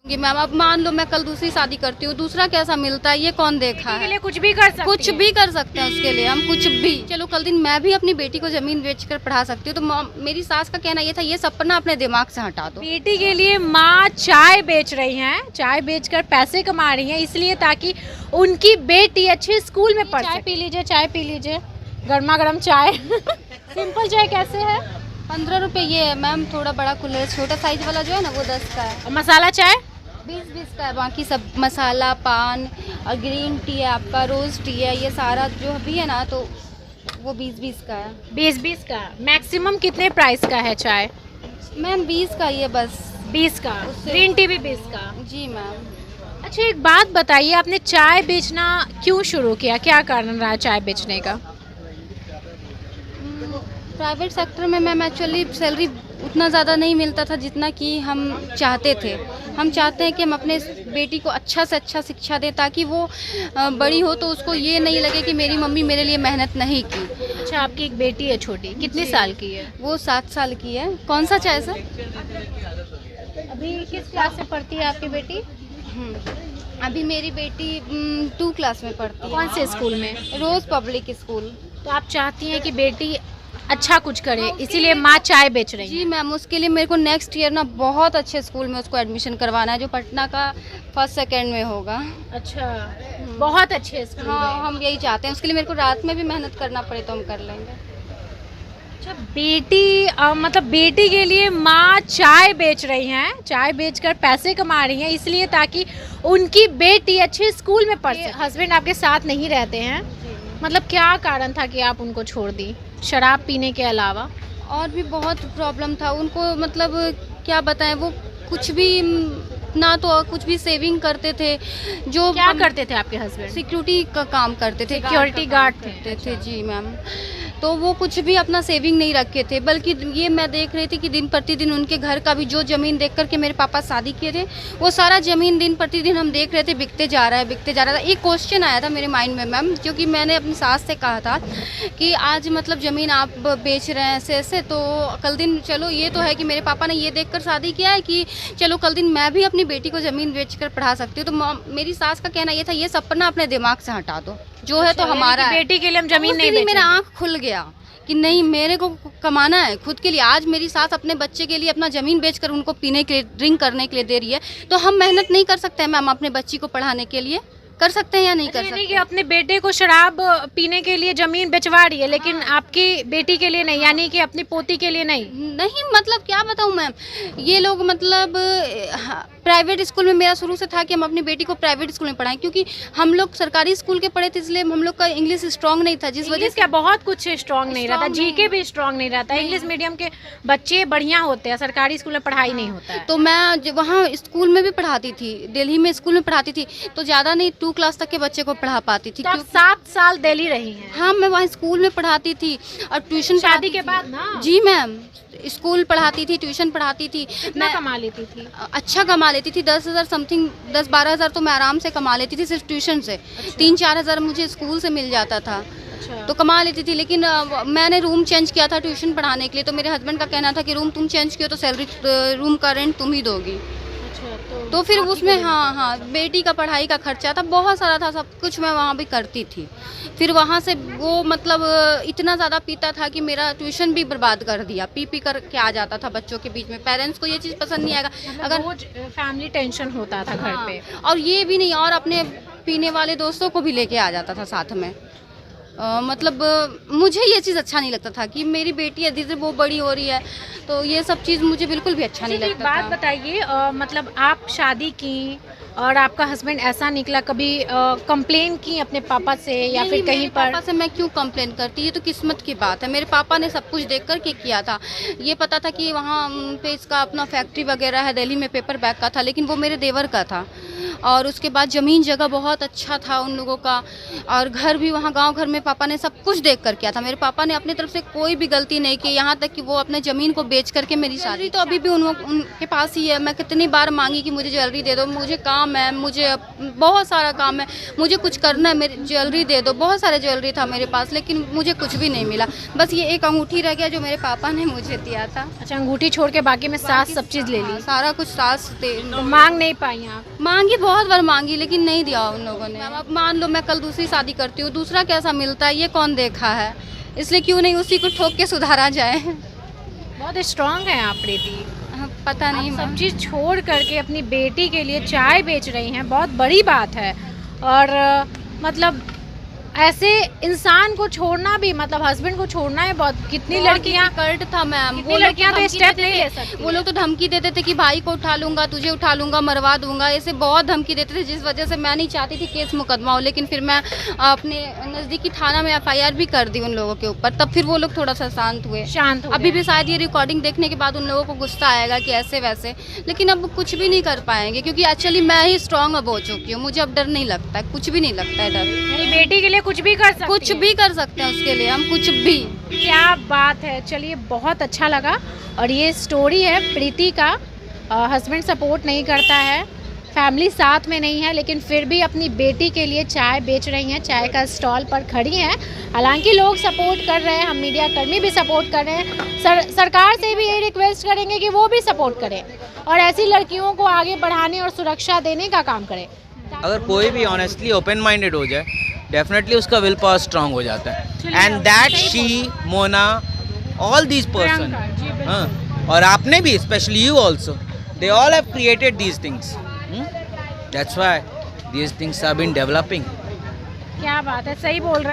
कि मैम अब मान लो मैं कल दूसरी शादी करती हूँ, दूसरा कैसा मिलता है ये कौन देखा के है। लिए कुछ भी कर सकती कुछ हैं। भी कर सकते हैं उसके लिए हम, कुछ भी। चलो कल दिन मैं भी अपनी बेटी को जमीन बेचकर पढ़ा सकती हूँ, तो मेरी सास का कहना ये था ये सपना अपने दिमाग से हटा दो। बेटी के लिए माँ चाय बेच रही हैं, चाय बेचकर पैसे कमा रही हैं, इसलिए ताकि उनकी बेटी अच्छे स्कूल में पढ़ सके। पी लीजिए, चाय पी लीजिए, गर्मा गर्म चाय। सिंपल चाय कैसे है? 15 रुपये ये है मैम, थोड़ा बड़ा खुला है, छोटा साइज वाला जो है ना वो 10 का है। और मसाला चाय 20-20 का है। बाकी सब मसाला पान और ग्रीन टी है आपका, रोज़ टी है, ये सारा जो भी है ना तो वो 20-20 का है। 20-20 का। मैक्सिमम कितने प्राइस का है चाय? मैम 20 का ही है बस। 20 का। ग्रीन टी भी 20 का। जी मैम। अच्छा एक बात बताइए, आपने चाय बेचना क्यों शुरू किया, क्या कारण रहा चाय बेचने का? प्राइवेट सेक्टर में मैम एक्चुअली सैलरी उतना ज़्यादा नहीं मिलता था जितना कि हम चाहते थे। हम चाहते हैं कि हम अपने बेटी को अच्छा से अच्छा शिक्षा दें ताकि वो बड़ी हो तो उसको ये नहीं लगे कि मेरी मम्मी मेरे लिए मेहनत नहीं की। अच्छा आपकी एक बेटी है छोटी, कितने साल की है? वो 7 साल की है। कौन सा चाय सर? अभी किस क्लास में पढ़ती है आपकी बेटी? अभी मेरी बेटी 2 क्लास में पढ़ती है। कौन से स्कूल में? रोज़ पब्लिक स्कूल। तो आप चाहती हैं कि बेटी अच्छा कुछ करे, इसीलिए माँ चाय बेच रही है। जी मैम, उसके लिए मेरे को नेक्स्ट ईयर ना बहुत अच्छे स्कूल में उसको एडमिशन करवाना है जो पटना का 1st-2nd में होगा। अच्छा बहुत अच्छे स्कूल हाँ में। हम यही चाहते हैं, उसके लिए मेरे को रात में भी मेहनत करना पड़े तो हम कर लेंगे। अच्छा बेटी मतलब बेटी के लिए माँ चाय बेच रही हैं, चाय बेचकर पैसे कमा रही हैं, इसलिए ताकि उनकी बेटी अच्छे स्कूल में पढ़ सके। हस्बैंड आपके साथ नहीं रहते हैं, मतलब क्या कारण था कि आप उनको छोड़ दी शराब पीने के अलावा? और भी बहुत प्रॉब्लम था उनको, मतलब क्या बताएं, वो कुछ भी ना तो कुछ भी सेविंग करते थे। जो क्या करते थे आपके हस्बैंड? सिक्योरिटी का काम करते थे, सिक्योरिटी गार्ड करते थे। जी मैम, तो वो कुछ भी अपना सेविंग नहीं रखे थे, बल्कि ये मैं देख रही थी कि दिन प्रतिदिन उनके घर का भी जो ज़मीन देख कर के मेरे पापा शादी किए थे वो सारा ज़मीन दिन प्रतिदिन हम देख रहे थे बिकते जा रहा है, बिकते जा रहा था। एक क्वेश्चन आया था मेरे माइंड में मैम, क्योंकि मैंने अपनी सास से कहा था कि आज मतलब ज़मीन आप बेच रहे हैं ऐसे ऐसे, तो कल दिन चलो ये तो है कि मेरे पापा ने ये देख कर शादी किया है कि चलो कल दिन मैं भी अपनी बेटी को ज़मीन बेच कर पढ़ा सकती हूँ। तो मेरी सास का कहना ये था ये सपना अपने दिमाग से हटा दो, जो है तो हमारा है। बेटी के लिए हम जमीन नहीं बेचेंगे। मेरा आँख खुल गया कि नहीं मेरे को कमाना है खुद के लिए। आज मेरी सास अपने बच्चे के लिए अपना ज़मीन बेचकर उनको पीने के लिए, ड्रिंक करने के लिए दे रही है, तो हम मेहनत नहीं कर सकते हैं मैम अपने बच्ची को पढ़ाने के लिए? कर सकते हैं या नहीं कर सकते? कि अपने बेटे को शराब पीने के लिए जमीन बेचवा रही है, लेकिन आपकी बेटी के लिए नहीं, यानी कि अपनी पोती के लिए नहीं। नहीं मतलब क्या बताऊँ मैम, ये लोग मतलब प्राइवेट स्कूल में मेरा शुरू से था कि हम अपनी बेटी को प्राइवेट स्कूल में पढ़ाएं, क्योंकि हम लोग सरकारी स्कूल के पढ़े थे, इसलिए हम लोग का इंग्लिश स्ट्रांग नहीं था, जिस वजह से क्या बहुत कुछ स्ट्रांग नहीं रहता, जीके भी स्ट्रांग नहीं रहता। इंग्लिश मीडियम के बच्चे बढ़िया होते हैं, सरकारी स्कूल में पढ़ाई नहीं होता है। तो मैं वहाँ स्कूल में भी पढ़ाती थी, दिल्ली में स्कूल में पढ़ाती थी, तो ज़्यादा नहीं 2 क्लास तक के बच्चे को पढ़ा पाती थी। तो आप 7 साल दिल्ली रही हैं? हाँ मैं वहाँ स्कूल में पढ़ाती थी और ट्यूशन शादी के बाद ना? जी मैम, स्कूल पढ़ाती थी, ट्यूशन पढ़ाती थी। मैं कमा लेती थी? अच्छा कमा लेती थी, 10,000 समथिंग, 10-12 हज़ार तो मैं आराम से कमा लेती थी सिर्फ ट्यूशन से। 3-4 हज़ार मुझे स्कूल से मिल जाता था। अच्छा। तो कमा लेती थी, लेकिन मैंने रूम चेंज किया था ट्यूशन पढ़ाने के लिए, तो मेरे हस्बैंड का कहना था कि रूम तुम चेंज किया तो सैलरी रूम का रेंट तुम ही दोगी। तो फिर उसमें हाँ बेटी का पढ़ाई का खर्चा था, बहुत सारा था, सब कुछ मैं वहाँ भी करती थी। फिर वहाँ से वो मतलब इतना ज़्यादा पीता था कि मेरा ट्यूशन भी बर्बाद कर दिया, पी कर के आ जाता था बच्चों के बीच में। पेरेंट्स को ये चीज़ पसंद नहीं आएगा, अगर फैमिली टेंशन होता था घर पे। और ये भी नहीं, और अपने पीने वाले दोस्तों को भी लेके आ जाता था साथ में। मतलब मुझे ये चीज़ अच्छा नहीं लगता था कि मेरी बेटी है धीरे धीरे वो बड़ी हो रही है, तो ये सब चीज़ मुझे बिल्कुल भी अच्छा नहीं लगता था। बात बताइए, मतलब आप शादी की और आपका हस्बैंड ऐसा निकला, कभी कंप्लेन की अपने पापा से या फिर कहीं पर? पापा से मैं क्यों कंप्लेन करती, ये तो किस्मत की बात है। मेरे पापा ने सब कुछ देख कर के किया था। ये पता था कि वहाँ पे इसका अपना फैक्ट्री वगैरह है, दिल्ली में पेपर बैग का था, लेकिन वो मेरे देवर का था। और उसके बाद ज़मीन जगह बहुत अच्छा था उन लोगों का, और घर भी वहाँ गांव घर में पापा ने सब कुछ देख कर किया था। मेरे पापा ने अपनी तरफ से कोई भी गलती नहीं की, यहाँ तक कि वो अपने ज़मीन को बेच करके मेरी शादी तो अभी भी उनके पास ही है। मैं कितनी बार मांगी कि मुझे ज्वेलरी दे दो, मुझे काम है, मुझे बहुत सारा काम है, मुझे कुछ करना है, मेरी ज्वेलरी दे दो। बहुत सारे ज्वेलरी था मेरे पास, लेकिन मुझे कुछ भी नहीं मिला। बस ये एक अंगूठी रह गया जो मेरे पापा ने मुझे दिया था। अच्छा, अंगूठी छोड़ के बाकी में सास सब चीज़ ले ली, सारा कुछ सास दे। तो मांग नहीं पाई आप? मांगी, बहुत बार मांगी, लेकिन नहीं दिया उन लोगों ने। अब मान लो मैं कल दूसरी शादी करती हूँ, दूसरा कैसा मिलता है ये कौन देखा है, इसलिए क्यों नहीं उसी को ठोक के सुधारा जाए। बहुत स्ट्रांग है आप प्रीति। पता नहीं, आप सब चीज़ छोड़ करके अपनी बेटी के लिए चाय बेच रही हैं, बहुत बड़ी बात है। और मतलब ऐसे इंसान को छोड़ना भी, मतलब हस्बैंड को छोड़ना है बहुत। कितनी लड़कियां कर्ट था मैम, वो लड़कियां तो स्टेप नहीं ले सकती। वो लोग तो धमकी देते थे कि भाई को उठा लूंगा, तुझे उठा लूंगा, मरवा दूंगा, ऐसे बहुत धमकी देते थे, जिस वजह से मैं नहीं चाहती थी केस मुकदमा हो। लेकिन फिर मैं अपने नज़दीकी थाना में FIR भी कर दी उन लोगों के ऊपर, तब फिर वो लोग थोड़ा सा शांत हुए। अभी भी शायद ये रिकॉर्डिंग देखने के बाद उन लोगों को गुस्सा आएगा कि ऐसे वैसे, लेकिन अब कुछ भी नहीं कर पाएंगे, क्योंकि एक्चुअली मैं ही स्ट्रांग अब हो चुकी हूँ। मुझे अब डर नहीं लगता है, कुछ भी नहीं लगता है डर। मेरी बेटी के लिए कुछ भी कर सकते, कुछ भी कर सकते हैं उसके लिए हम, कुछ भी। क्या बात है। चलिए, बहुत अच्छा लगा। और ये स्टोरी है प्रीति का। हस्बैंड सपोर्ट नहीं करता है, फैमिली साथ में नहीं है, लेकिन फिर भी अपनी बेटी के लिए चाय बेच रही हैं, चाय का स्टॉल पर खड़ी हैं। हालांकि लोग सपोर्ट कर रहे हैं, हम मीडिया कर्मी भी सपोर्ट कर रहे हैं। सरकार से भी ये रिक्वेस्ट करेंगे कि वो भी सपोर्ट करें और ऐसी लड़कियों को आगे बढ़ाने और सुरक्षा देने का काम करें। अगर कोई भी ऑनेस्टली ओपन माइंडेड हो जाए, डेफिनेटली उसका विल पावर स्ट्रांग हो जाता है। And that she, Mona, all these person, हाँ, और आपने भी, specially you also, they all have created these things. That's why these things have been developing. क्या बात है, सही बोल रहे हैं।